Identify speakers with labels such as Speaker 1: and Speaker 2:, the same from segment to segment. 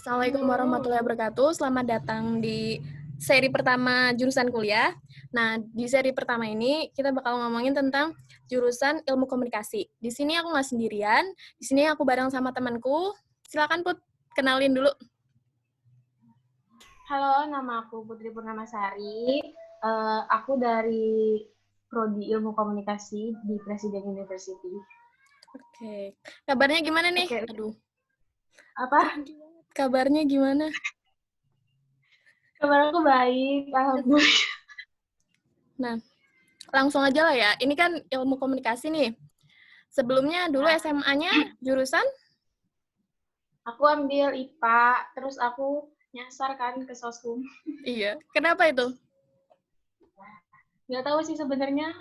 Speaker 1: Assalamualaikum warahmatullahi wabarakatuh. Selamat datang di seri pertama jurusan kuliah. Nah, di seri pertama ini kita bakal ngomongin tentang jurusan ilmu komunikasi. Di sini aku nggak sendirian. Di sini aku bareng sama temanku. Silakan Put, kenalin dulu.
Speaker 2: Halo, nama aku Putri Purnamasari. Aku dari Prodi Ilmu Komunikasi di Presiden University.
Speaker 1: Oke, kabarnya gimana nih?
Speaker 2: Oke.
Speaker 1: Aduh,
Speaker 2: Apa?
Speaker 1: kabarnya gimana?
Speaker 2: Kabar aku baik, alhamdulillah.
Speaker 1: Nah, langsung aja lah ya. Ini kan ilmu komunikasi nih. Sebelumnya dulu SMA-nya jurusan?
Speaker 2: Aku ambil IPA, terus aku nyasar kan ke Soshum.
Speaker 1: Iya, kenapa itu?
Speaker 2: Nggak tahu sih sebenarnya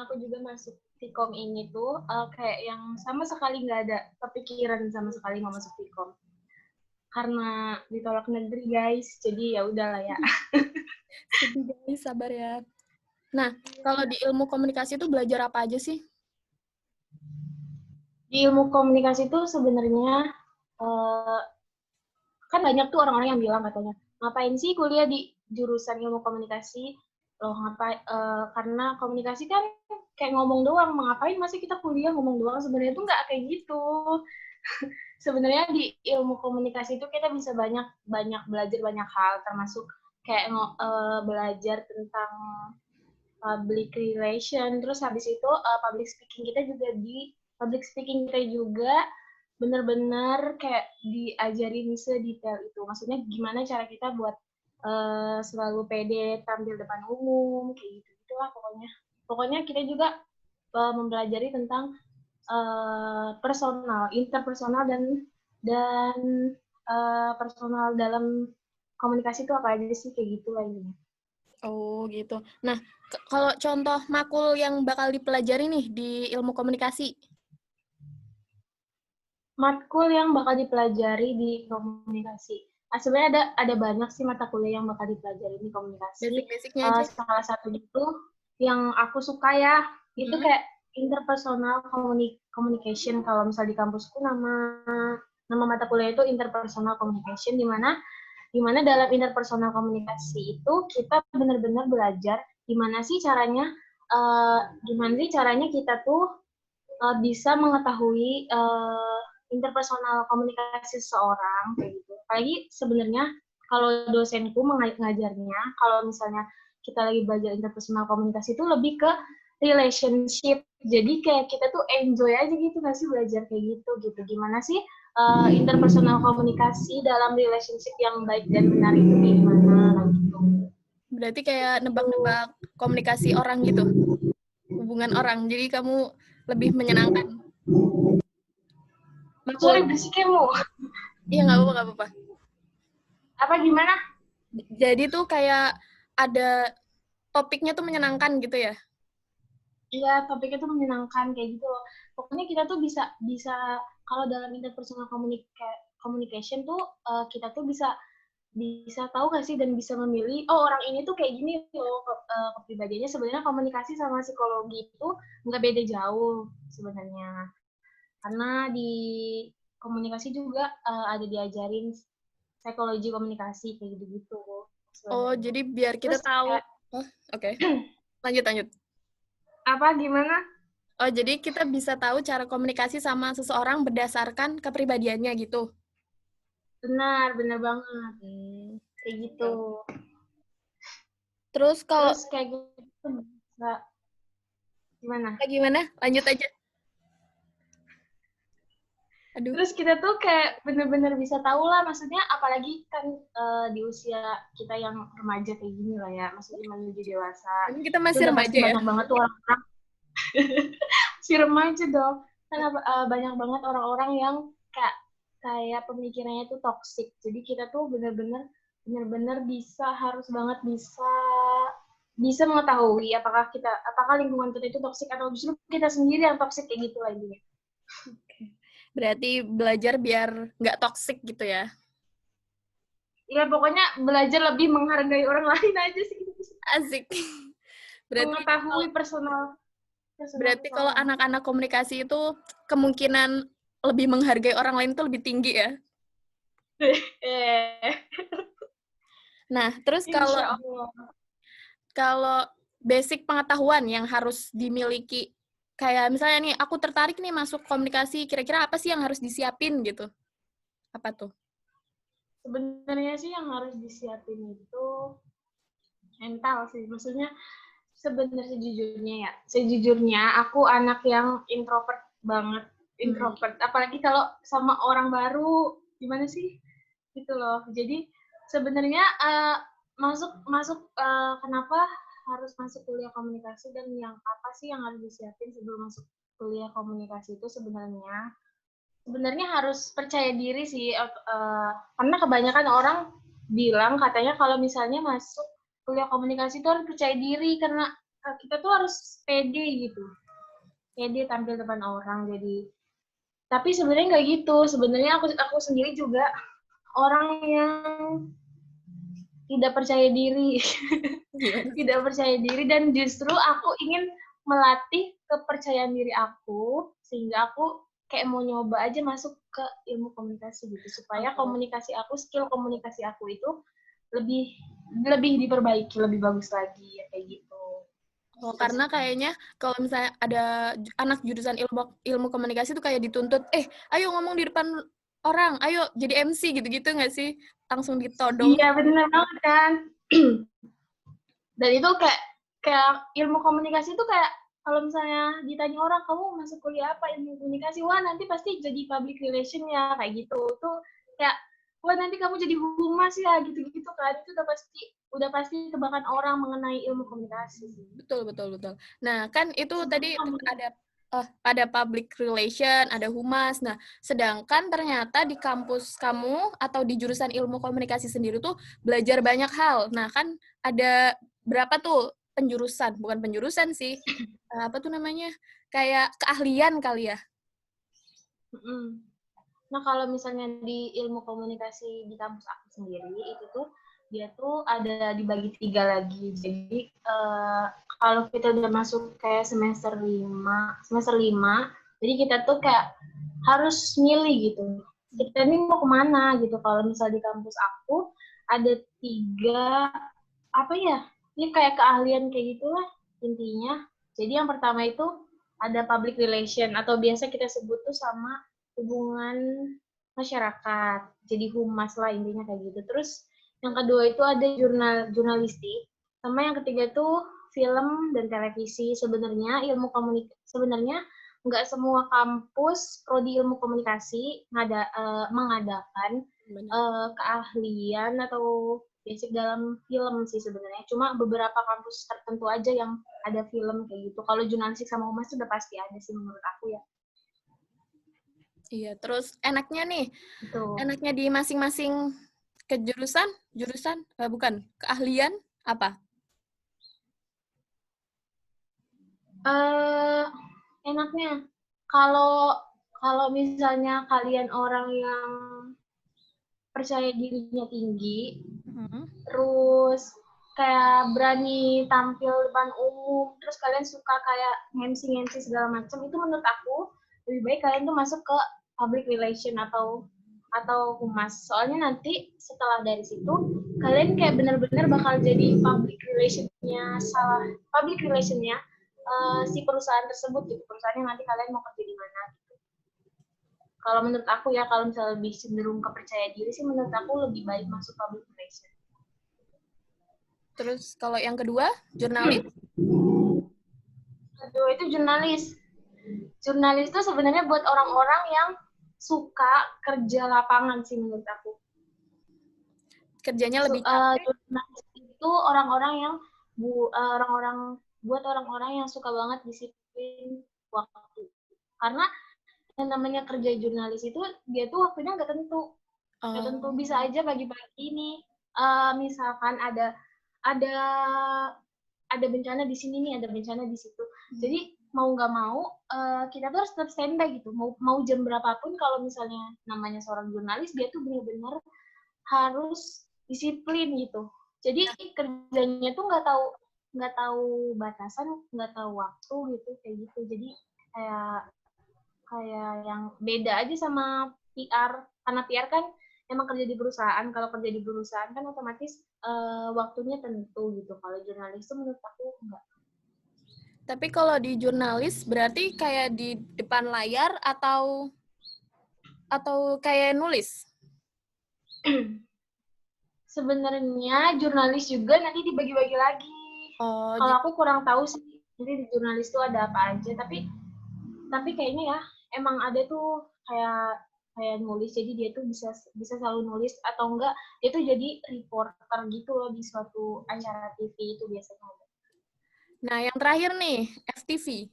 Speaker 2: aku juga masuk Vkom ini tuh kayak yang sama sekali nggak ada kepikiran sama sekali mau masuk Vkom. Karena ditolak negeri guys, jadi ya udahlah ya.
Speaker 1: Sedih guys, sabar ya. Nah, kalau di ilmu komunikasi itu belajar apa aja sih?
Speaker 2: Di ilmu komunikasi itu sebenarnya kan banyak tuh orang-orang yang bilang katanya, ngapain sih kuliah di jurusan ilmu komunikasi? Loh ngapain? Karena komunikasi kan kayak ngomong doang, ngapain masih kita kuliah ngomong doang? Sebenarnya itu nggak kayak gitu. Sebenarnya di ilmu komunikasi itu kita bisa banyak belajar banyak hal, termasuk kayak belajar tentang public relation, terus habis itu public speaking kita juga bener-bener kayak diajarin sedetail itu. Maksudnya gimana cara kita buat selalu pede tampil depan umum, kayak gitu-gitulah pokoknya. Pokoknya kita juga mempelajari tentang personal, interpersonal dan personal dalam komunikasi itu apa aja sih, kayak gitu lah ini.
Speaker 1: Oh, gitu. Nah, kalau contoh makul yang bakal dipelajari nih di ilmu komunikasi?
Speaker 2: Matkul yang bakal dipelajari di komunikasi. Sebenarnya ada banyak sih mata kuliah yang bakal dipelajari di komunikasi.
Speaker 1: Basic-basicnya aja.
Speaker 2: Salah satu itu yang aku suka ya, itu kayak interpersonal communication. Kalau misal di kampusku nama mata kuliah itu interpersonal communication, di mana dalam interpersonal komunikasi itu kita benar-benar belajar gimana sih caranya kita tuh bisa mengetahui interpersonal komunikasi seseorang kayak gitu. Apalagi sebenarnya kalau dosenku mengajarnya, kalau misalnya kita lagi belajar interpersonal komunikasi itu lebih ke relationship. Jadi kayak kita tuh enjoy aja gitu nggak sih belajar kayak gitu. Gimana sih interpersonal komunikasi dalam relationship yang baik dan benar itu gimana gitu.
Speaker 1: Berarti kayak nebak-nebak komunikasi orang gitu? Hubungan orang. Jadi kamu lebih menyenangkan.
Speaker 2: Sorry, berisiknya mu.
Speaker 1: Iya, nggak apa-apa.
Speaker 2: Apa gimana?
Speaker 1: Jadi tuh kayak ada topiknya tuh menyenangkan gitu ya?
Speaker 2: Iya, topiknya tuh menyenangkan kayak gitu loh. Pokoknya kita tuh bisa kalau dalam interpersonal communication tuh kita tuh bisa tahu gak sih dan bisa memilih orang ini tuh kayak gini loh kepribadiannya. Sebenarnya komunikasi sama psikologi itu nggak beda jauh sebenarnya. Karena di komunikasi juga ada diajarin psikologi komunikasi kayak gitu-gitu.
Speaker 1: Oh, jadi biar kita tahu. Oke. Lanjut.
Speaker 2: Apa gimana?
Speaker 1: Oh, jadi kita bisa tahu cara komunikasi sama seseorang berdasarkan kepribadiannya gitu.
Speaker 2: Benar banget. Kayak gitu.
Speaker 1: Terus
Speaker 2: kayak gitu bisa gimana?
Speaker 1: Gimana? Lanjut aja. Aduh.
Speaker 2: Terus kita tuh kayak bener-bener bisa tahu lah, maksudnya apalagi kan di usia kita yang remaja kayak gini lah ya, maksudnya menuju dewasa.
Speaker 1: Ini kita masih
Speaker 2: udah
Speaker 1: remaja
Speaker 2: pasti
Speaker 1: ya?
Speaker 2: banyak banget tuh orang-orang. Si remaja dong. Kan banyak banget orang-orang yang kayak pemikirannya tuh toksik. Jadi kita tuh bener-bener harus banget bisa mengetahui apakah lingkungan kita itu toksik atau justru kita sendiri yang toksik kayak gitu lagi.
Speaker 1: Berarti belajar biar nggak toksik gitu ya?
Speaker 2: Ya pokoknya belajar lebih menghargai orang lain aja sih.
Speaker 1: Asik. Berarti
Speaker 2: mengetahui personal
Speaker 1: berarti kalau anak-anak komunikasi itu kemungkinan lebih menghargai orang lain itu lebih tinggi ya? Nah, terus kalau
Speaker 2: Insya Allah.
Speaker 1: kalau basic pengetahuan yang harus dimiliki, kayak misalnya nih, aku tertarik nih masuk komunikasi, kira-kira apa sih yang harus disiapin gitu? Apa tuh?
Speaker 2: Sebenarnya sih yang harus disiapin itu mental sih. Maksudnya sebenarnya sejujurnya aku anak yang introvert banget. Introvert. Apalagi kalau sama orang baru, gimana sih? Gitu loh. Jadi sebenarnya masuk masuk kenapa harus masuk kuliah komunikasi dan yang apa sih yang harus disiapin sebelum masuk kuliah komunikasi itu sebenarnya harus percaya diri sih karena kebanyakan orang bilang katanya kalau misalnya masuk kuliah komunikasi itu harus percaya diri karena kita tuh harus pede gitu, pede tampil depan orang. Jadi tapi sebenarnya nggak gitu, sebenarnya aku sendiri juga orang yang tidak percaya diri.
Speaker 1: Gimana tuh?
Speaker 2: Tidak percaya diri dan justru aku ingin melatih kepercayaan diri aku sehingga aku kayak mau nyoba aja masuk ke ilmu komunikasi gitu supaya
Speaker 1: Oh.
Speaker 2: skill komunikasi aku itu lebih lebih diperbaiki, lebih bagus lagi ya kayak gitu.
Speaker 1: Oh,
Speaker 2: Terus
Speaker 1: karena kayaknya kalau misalnya ada anak jurusan ilmu ilmu komunikasi tuh kayak dituntut, ayo ngomong di depan orang, ayo jadi MC gitu-gitu nggak sih? Langsung ditodong.
Speaker 2: iya benar banget kan. Dan itu kayak kayak ilmu komunikasi itu kayak kalau misalnya ditanya orang kamu masuk kuliah apa ilmu komunikasi, wah nanti pasti jadi public relation ya kayak gitu tuh, kayak wah nanti kamu jadi humas ya gitu-gitu kan, itu udah pasti tebakan orang mengenai ilmu komunikasi.
Speaker 1: Betul, betul, betul. Nah, kan itu tadi
Speaker 2: Sebenarnya
Speaker 1: ada public relation, ada humas. Nah, sedangkan ternyata di kampus kamu atau di jurusan ilmu komunikasi sendiri tuh belajar banyak hal. Nah, kan ada berapa tuh penjurusan? Bukan penjurusan sih. Apa tuh namanya? Kayak keahlian kali ya?
Speaker 2: Nah, kalau misalnya di ilmu komunikasi di kampus aku sendiri, itu tuh dia tuh ada dibagi 3 lagi. Jadi, kalau kita udah masuk kayak semester lima, jadi kita tuh kayak harus milih gitu. Kita ini mau kemana gitu. Kalau misal di kampus aku ada 3 apa ya? Ini kayak keahlian kayak gitulah intinya. Jadi yang pertama itu ada public relation atau biasa kita sebut tuh sama hubungan masyarakat. Jadi humas lah intinya kayak gitu. Terus yang kedua itu ada jurnalistik. Sama yang ketiga itu film dan televisi. Sebenarnya nggak semua kampus prodi ilmu komunikasi mengadakan
Speaker 1: Benar.
Speaker 2: keahlian atau basic dalam film sih sebenarnya. Cuma beberapa kampus tertentu aja yang ada film kayak gitu. Kalau jurnalistik sama humas itu udah pasti ada sih menurut aku ya.
Speaker 1: Iya, terus enaknya
Speaker 2: Gitu.
Speaker 1: di masing-masing jurusan, bukan, keahlian apa?
Speaker 2: eh Enaknya kalau kalau misalnya kalian orang yang percaya dirinya tinggi,
Speaker 1: Mhm.
Speaker 2: terus kayak berani tampil depan umum, terus kalian suka kayak ngemsi-ngemsi segala macam, itu menurut aku lebih baik kalian tuh masuk ke public relation atau humas. Soalnya nanti setelah dari situ kalian kayak benar-benar bakal jadi public relationnya si perusahaan tersebut gitu. Perusahaannya nanti kalian mau kerja di mana. Kalau menurut aku ya, kalau misalnya lebih cenderung kepercaya diri sih, menurut aku lebih baik masuk public relation.
Speaker 1: Terus kalau yang kedua, jurnalis?
Speaker 2: Kedua itu jurnalis. Jurnalis itu sebenarnya buat orang-orang yang suka kerja lapangan sih menurut aku.
Speaker 1: Kerjanya lebih capek.
Speaker 2: Jurnalis itu orang-orang yang buat orang-orang yang suka banget disiplin waktu. Karena yang namanya kerja jurnalis itu dia tuh waktunya nggak tentu,
Speaker 1: Oh,
Speaker 2: bisa aja pagi-pagi ini misalkan ada ada bencana di sini nih, ada bencana di situ. Jadi mau nggak mau kita tuh harus tetap standby gitu. Mau jam berapapun kalau misalnya namanya seorang jurnalis dia tuh benar-benar harus disiplin gitu. Jadi kerjanya tuh nggak tahu batasan, nggak tahu waktu gitu kayak gitu. Jadi kayak kayak yang beda aja sama PR, karena PR kan emang kerja di perusahaan. Kalau kerja di perusahaan kan otomatis waktunya tentu gitu. Kalau jurnalis tuh menurut aku enggak.
Speaker 1: Tapi kalau di jurnalis berarti kayak di depan layar atau kayak nulis?
Speaker 2: Sebenarnya jurnalis juga nanti dibagi-bagi lagi.
Speaker 1: Oh,
Speaker 2: Kalau aku kurang tahu sih nanti di jurnalis tuh ada apa aja, tapi kayaknya ya emang ada tuh kayak kayak nulis, jadi dia tuh bisa bisa selalu nulis atau enggak dia tuh jadi reporter gitu loh di suatu acara TV itu biasanya.
Speaker 1: nah yang terakhir nih, FTV,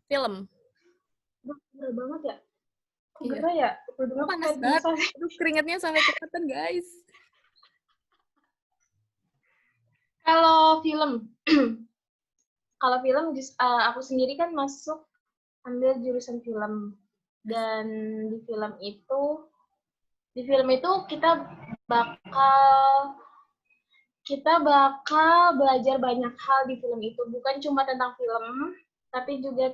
Speaker 1: film.
Speaker 2: Aduh, gerah banget ya. Kok
Speaker 1: Iya.
Speaker 2: gerah ya?
Speaker 1: Oh,
Speaker 2: Udah aku
Speaker 1: panas
Speaker 2: kayak
Speaker 1: banget.
Speaker 2: bisa sih.
Speaker 1: Aduh, keringatnya sampai kelihatan, guys.
Speaker 2: Kalau film, kalau film aku sendiri kan masuk ambil jurusan film, dan di film itu kita bakal kita bakal belajar banyak hal di film itu, bukan cuma tentang film, tapi juga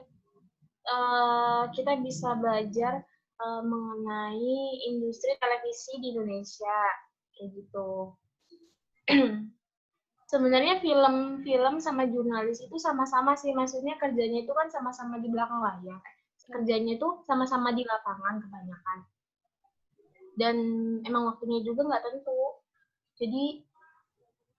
Speaker 2: kita bisa belajar mengenai industri televisi di Indonesia, kayak gitu. Sebenarnya film-film sama jurnalis itu sama-sama sih, maksudnya kerjanya itu kan sama-sama di belakang layar. Kerjanya itu sama-sama di lapangan kebanyakan. Dan emang waktunya juga nggak tentu. Jadi,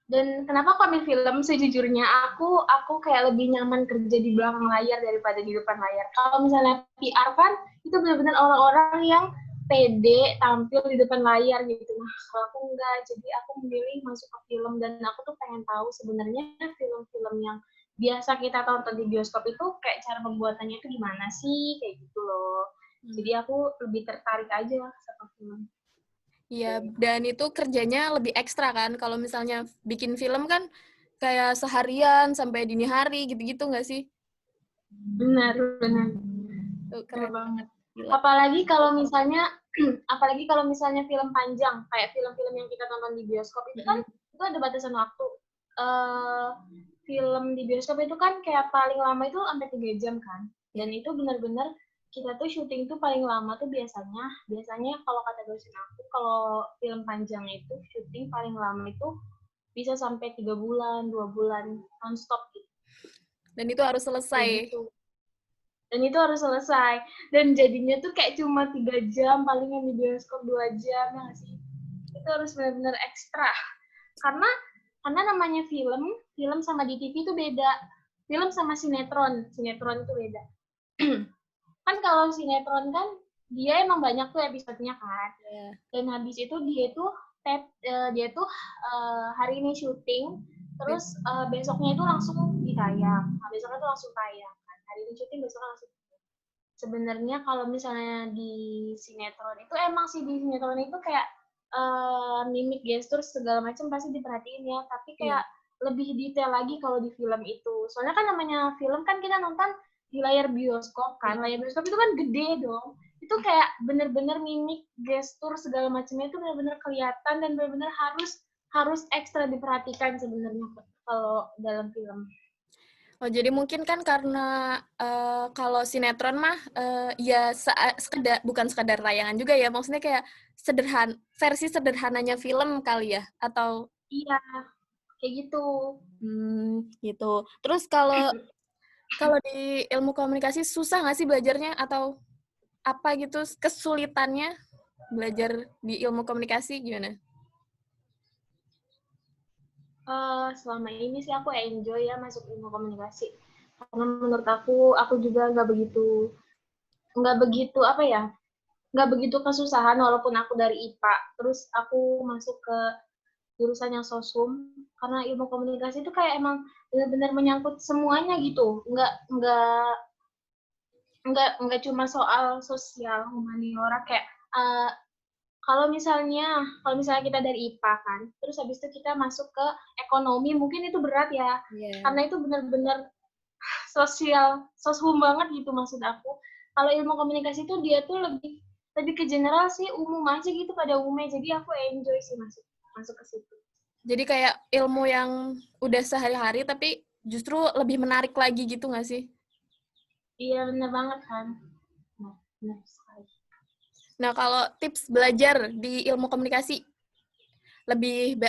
Speaker 2: dan kenapa aku ambil film? Sejujurnya aku kayak lebih nyaman kerja di belakang layar daripada di depan layar. Kalau misalnya PR kan itu benar-benar orang-orang yang pede tampil di depan layar gitu. Nah, kalau aku enggak, jadi aku memilih masuk ke film, dan aku tuh pengen tahu sebenarnya film-film yang biasa kita tonton di bioskop itu kayak cara pembuatannya itu gimana sih, kayak gitu loh. Jadi aku lebih tertarik aja sama film.
Speaker 1: Iya, dan itu kerjanya lebih ekstra kan. Kalau misalnya bikin film kan kayak seharian sampai dini hari gitu-gitu nggak sih?
Speaker 2: Benar, benar.
Speaker 1: Tuh,
Speaker 2: Benar
Speaker 1: keren
Speaker 2: banget.
Speaker 1: gila.
Speaker 2: Apalagi kalau misalnya apalagi kalau misalnya film panjang, kayak film-film yang kita tonton di bioskop itu kan itu ada batasan waktu. Eh Film di bioskop itu kan kayak paling lama itu sampai 3 jam kan. Dan itu benar-benar kita tuh syuting tuh paling lama tuh biasanya kalau kata dosen aku, kalau film panjang itu syuting paling lama itu bisa sampai 3 bulan, 2 bulan nonstop gitu.
Speaker 1: Dan itu harus
Speaker 2: Kayak
Speaker 1: selesai.
Speaker 2: gitu. Dan itu harus selesai, dan jadinya tuh kayak cuma 3 jam, paling yang di bioskop 2 jam, ya nggak sih? Itu harus benar-benar ekstra, karena namanya film sama di TV itu beda. Film sama sinetron itu beda. Kan kalau sinetron kan dia emang banyak tuh episodenya kan,
Speaker 1: Yeah.
Speaker 2: dan habis itu dia tuh hari ini syuting, terus besoknya itu langsung ditayang. Nah, besoknya itu langsung tayang kan. Hari ini syuting, besoknya langsung. Sebenarnya kalau misalnya di sinetron itu emang sih, di sinetron itu kayak mimik, gestur segala macam pasti diperhatiin ya, tapi
Speaker 1: Iya.
Speaker 2: kayak lebih detail lagi kalau di film itu. Soalnya kan namanya film kan kita nonton di layar bioskop kan. Layar bioskop itu kan gede dong. Itu kayak bener-bener mimik, gestur segala macamnya itu bener-bener kelihatan, dan bener-bener harus ekstra diperhatikan sebenarnya kalau dalam film.
Speaker 1: Oh, jadi mungkin kan karena kalau sinetron mah ya sekedar, bukan sekadar tayangan juga ya, maksudnya kayak versi sederhananya film kali ya, atau
Speaker 2: Iya, kayak gitu.
Speaker 1: gitu. Terus kalau di ilmu komunikasi susah nggak sih belajarnya, atau apa gitu kesulitannya belajar di ilmu komunikasi gimana?
Speaker 2: Selama ini sih aku enjoy ya masuk ilmu komunikasi. Karena menurut aku juga nggak begitu apa ya, nggak begitu kesusahan walaupun aku dari IPA. Terus aku masuk ke jurusan yang sosum, karena ilmu komunikasi itu kayak emang benar-benar menyangkut semuanya gitu. Nggak cuma soal sosial humaniora, kayak uh, kalau misalnya kita dari IPA kan, terus habis itu kita masuk ke ekonomi, mungkin itu berat ya,
Speaker 1: Yeah.
Speaker 2: karena itu benar-benar soshum banget gitu maksud aku. Kalau ilmu komunikasi itu dia tuh lebih lebih ke general sih, umum aja gitu pada umumnya. Jadi aku enjoy sih masuk masuk ke situ.
Speaker 1: Jadi kayak ilmu yang udah sehari-hari tapi justru lebih menarik lagi gitu nggak sih?
Speaker 2: Iya benar banget kan. Nah, benar sekali.
Speaker 1: Nah, kalau tips belajar di ilmu komunikasi, lebih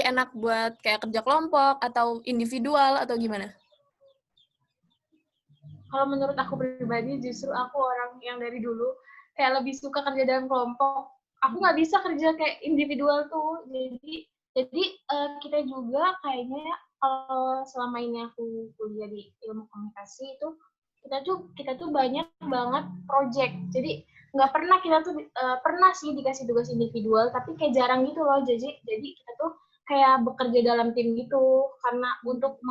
Speaker 1: enak buat kayak kerja kelompok atau individual atau gimana?
Speaker 2: Kalau menurut aku pribadi, justru aku orang yang dari dulu kayak lebih suka kerja dalam kelompok. Aku nggak bisa kerja kayak individual tuh. Jadi kita juga kayaknya kalau selama ini aku kuliah di ilmu komunikasi itu kita tuh banyak banget project. Jadi nggak pernah kita tuh pernah sih dikasih tugas individual, tapi kayak jarang gitu loh. Jadi kita tuh kayak bekerja dalam tim gitu karena untuk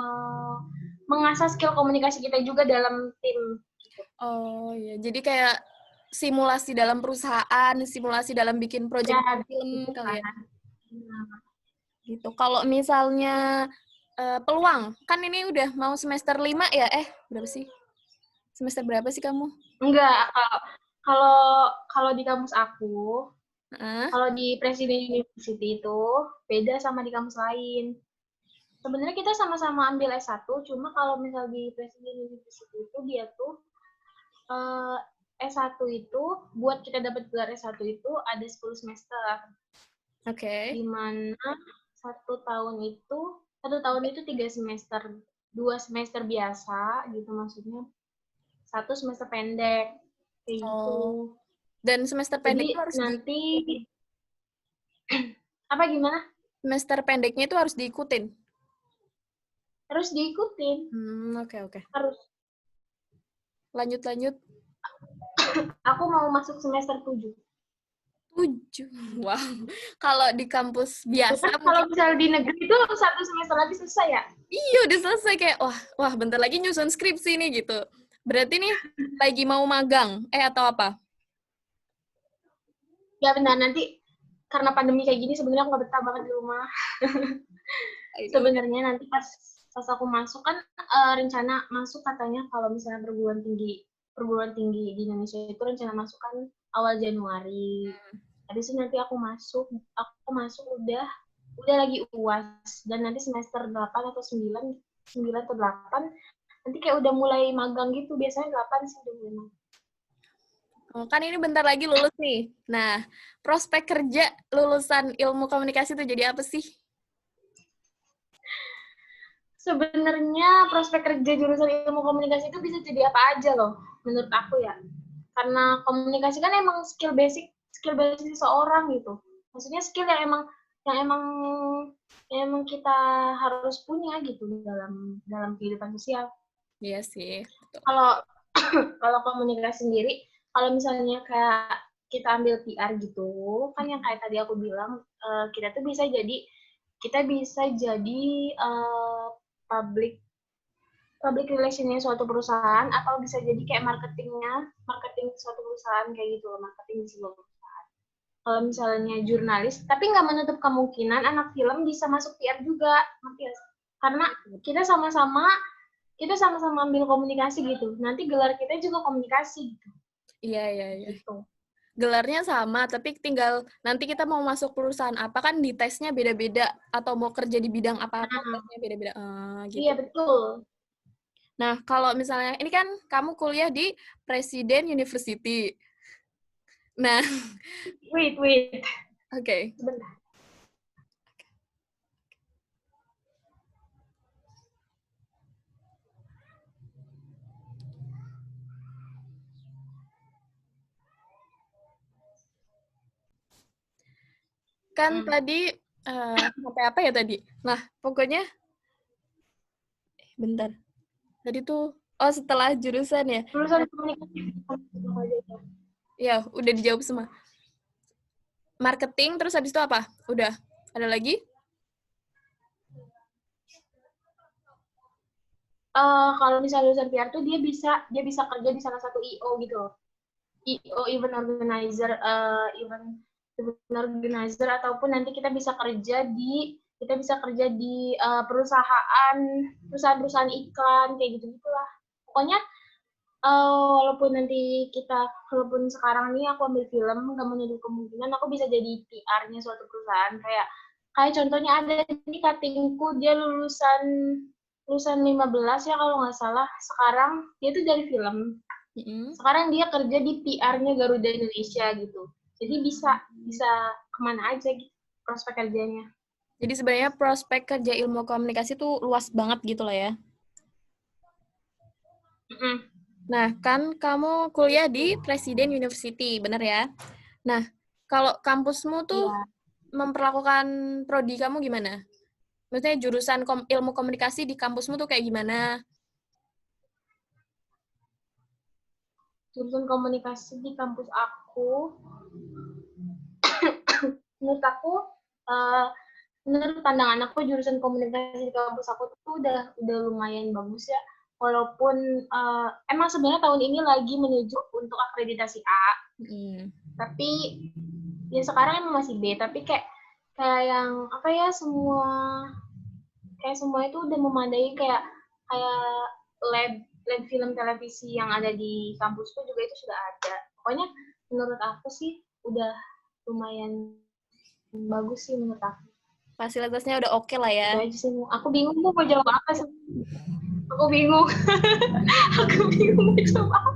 Speaker 2: mengasah skill komunikasi kita juga dalam tim.
Speaker 1: Oh iya, jadi kayak simulasi dalam perusahaan, simulasi dalam bikin
Speaker 2: Ya,
Speaker 1: project film
Speaker 2: gitu
Speaker 1: kali ya.
Speaker 2: kan. Nah,
Speaker 1: Gitu. Kalau misalnya peluang, kan ini udah mau semester 5 ya? Berapa sih? Semester berapa sih kamu?
Speaker 2: enggak, kalau kalau di kampus aku,
Speaker 1: Heeh.
Speaker 2: kalau di Presiden University itu beda sama di kampus lain. Sebenarnya kita sama-sama ambil S1, cuma kalau misal di Presiden University itu dia tuh eh, S1 itu buat kita dapat gelar S1 itu ada 10 semester.
Speaker 1: Oke.
Speaker 2: Di mana satu tahun itu 3 semester, 2 semester biasa gitu maksudnya, 1 semester pendek kayak
Speaker 1: Oh.
Speaker 2: gitu.
Speaker 1: Dan semester
Speaker 2: Jadi
Speaker 1: pendek itu harus
Speaker 2: nanti apa gimana?
Speaker 1: semester pendeknya itu harus diikutin.
Speaker 2: Harus diikutin,
Speaker 1: Oke, oke.
Speaker 2: harus.
Speaker 1: Lanjut.
Speaker 2: Aku mau masuk semester 7.
Speaker 1: 7. Wow. Kalau di kampus biasa
Speaker 2: Kan kalau
Speaker 1: mungkin
Speaker 2: misal di negeri itu 1 semester lagi selesai ya?
Speaker 1: iya udah selesai kayak wah bentar lagi nyusun skripsi nih gitu. Berarti nih lagi mau magang atau apa?
Speaker 2: Ya benar, nanti karena pandemi kayak gini sebenarnya aku nggak betah banget di rumah.
Speaker 1: Iya.
Speaker 2: Sebenarnya nanti pas pas aku masuk kan rencana masuk katanya kalau misalnya perguruan tinggi di Indonesia itu rencana masuk kan awal Januari. Habis itu nanti aku masuk udah lagi UAS dan nanti semester 8 atau 9 9 atau 8 nanti kayak udah mulai magang gitu, biasanya 8 sih udah mulai magang.
Speaker 1: Oh, kan ini bentar lagi lulus nih. Nah, prospek kerja lulusan ilmu komunikasi itu jadi apa sih?
Speaker 2: Sebenarnya prospek kerja jurusan ilmu komunikasi itu bisa jadi apa aja loh menurut aku ya, karena komunikasi kan emang skill basic seseorang gitu, maksudnya skill yang emang kita harus punya gitu dalam dalam kehidupan sosial.
Speaker 1: Iya sih, betul.
Speaker 2: Kalau kalau komunikasi sendiri, kalau misalnya kayak kita ambil PR gitu, kan yang kayak tadi aku bilang, kita bisa jadi public public relation-nya suatu perusahaan atau bisa jadi kayak marketing suatu perusahaan kayak gitu, marketing di sebuah perusahaan. Kalau misalnya jurnalis, tapi nggak menutup kemungkinan anak film bisa masuk PR juga, ngerti ya? Karena kita sama-sama kita sama-sama ambil komunikasi gitu. Nanti gelar kita juga komunikasi gitu.
Speaker 1: Iya.
Speaker 2: Gitu.
Speaker 1: Gelarnya sama, tapi tinggal nanti kita mau masuk perusahaan apa kan di tesnya beda-beda atau mau kerja di bidang apapun
Speaker 2: Nah,
Speaker 1: tesnya beda-beda. Gitu.
Speaker 2: iya betul.
Speaker 1: Nah, kalau misalnya ini kan kamu kuliah di Presiden University. Nah,
Speaker 2: Wait.
Speaker 1: oke.
Speaker 2: Sebentar.
Speaker 1: Kan tadi sampai apa ya tadi? Nah, pokoknya bentar. Tadi tuh setelah jurusan ya.
Speaker 2: Lulusan komunikasi.
Speaker 1: Ya, udah dijawab semua. Marketing terus habis itu apa? Udah. Ada lagi?
Speaker 2: Kalau misalnya lulusan PR tuh dia bisa kerja di salah satu IO gitu loh. IO event organizer ataupun nanti kita bisa kerja di perusahaan iklan kayak gitu gitulah. Pokoknya walaupun sekarang nih aku ambil film, nggak menutup kemungkinan aku bisa jadi PR-nya suatu perusahaan. Kayak contohnya ada di katingku, dia lulusan lulusan 15 ya kalau nggak salah. Sekarang dia tuh dari film. Sekarang dia kerja di PR-nya Garuda Indonesia gitu. Jadi bisa kemana aja gitu prospek kerjanya.
Speaker 1: Jadi sebenarnya prospek kerja ilmu komunikasi tuh luas banget gitu lah ya. Nah, kan kamu kuliah di Presiden University, bener ya? Nah, kalau kampusmu tuh
Speaker 2: Iya.
Speaker 1: memperlakukan prodi kamu gimana? Maksudnya jurusan ilmu komunikasi di kampusmu tuh kayak gimana?
Speaker 2: Jurusan komunikasi di kampus aku, menurut aku, menurut pandangan aku jurusan komunikasi di kampus aku tuh udah lumayan bagus ya. Walaupun emang sebenarnya tahun ini lagi menuju untuk akreditasi A, tapi ya sekarang emang masih B. Tapi kayak yang apa ya, semua itu udah memadai, kayak lab film televisi yang ada di kampusku juga itu sudah ada. Pokoknya menurut aku sih udah lumayan bagus sih menurut aku.
Speaker 1: Fasilitasnya udah oke lah ya.
Speaker 2: Itu aja sih. Aku bingung mau jawab apa sih. Aku bingung. Aku bingung mau jawab apa.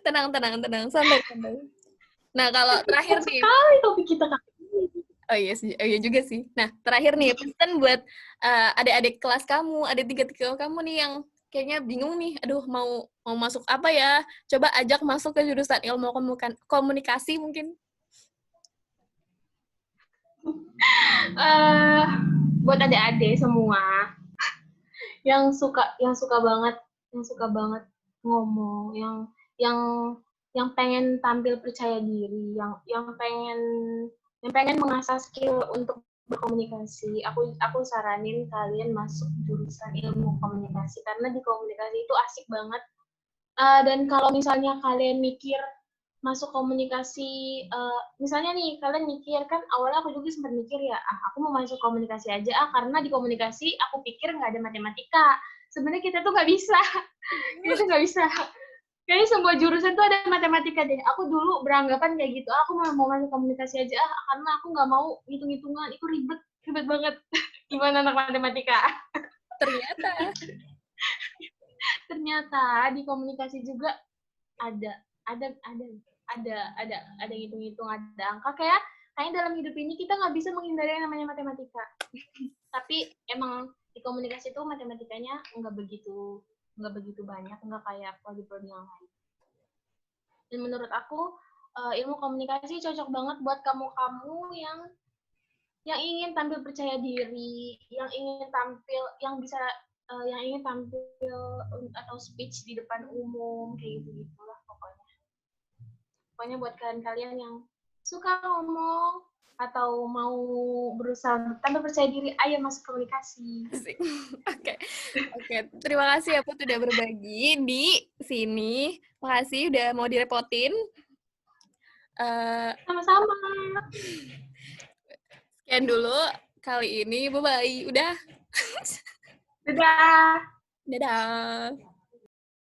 Speaker 1: Tenang. Santai. Nah, kalau terakhir nih.
Speaker 2: Sekali topik kita kan.
Speaker 1: Oh iya juga sih. Nah, terakhir nih, pesan buat adik-adik kelas kamu, adik tiga kamu nih yang kayaknya bingung nih, aduh mau masuk apa ya? Coba ajak masuk ke jurusan ilmu komunikasi mungkin.
Speaker 2: Buat adik-adik semua yang suka banget ngomong, yang pengen tampil percaya diri, yang pengen mengasah skill untuk berkomunikasi, aku saranin kalian masuk jurusan ilmu komunikasi karena di komunikasi itu asik banget. Dan kalau misalnya kalian mikir masuk komunikasi, misalnya nih kalian mikir, kan awalnya aku juga sempat mikir ya, aku mau masuk komunikasi aja karena di komunikasi aku pikir nggak ada matematika. Sebenarnya kita tuh nggak bisa. Kita tuh nggak bisa. Kayaknya semua jurusan tuh ada matematika deh. Aku dulu beranggapan kayak gitu, aku mau masuk komunikasi aja karena aku nggak mau hitung-hitungan, itu ribet banget. Gimana anak matematika? Ternyata di komunikasi juga ada hitung-hitung, ada angka. Kayak dalam hidup ini kita nggak bisa menghindari yang namanya matematika. Tapi emang di komunikasi itu matematikanya nggak begitu banyak, nggak kayak prodi-prodi yang lain. Dan menurut aku ilmu komunikasi cocok banget buat kamu yang ingin tampil percaya diri, yang ingin tampil atau speech di depan umum, kayak gitulah pokoknya. Pokoknya buat kalian yang suka ngomong atau mau berusaha tampil percaya diri, ayo masuk komunikasi.
Speaker 1: Oke. Terima kasih ya Put udah berbagi di sini. Makasih udah mau direpotin.
Speaker 2: Sama-sama.
Speaker 1: Sekian dulu kali ini. Bye-bye. Udah.
Speaker 2: Dadah.
Speaker 1: Dadah.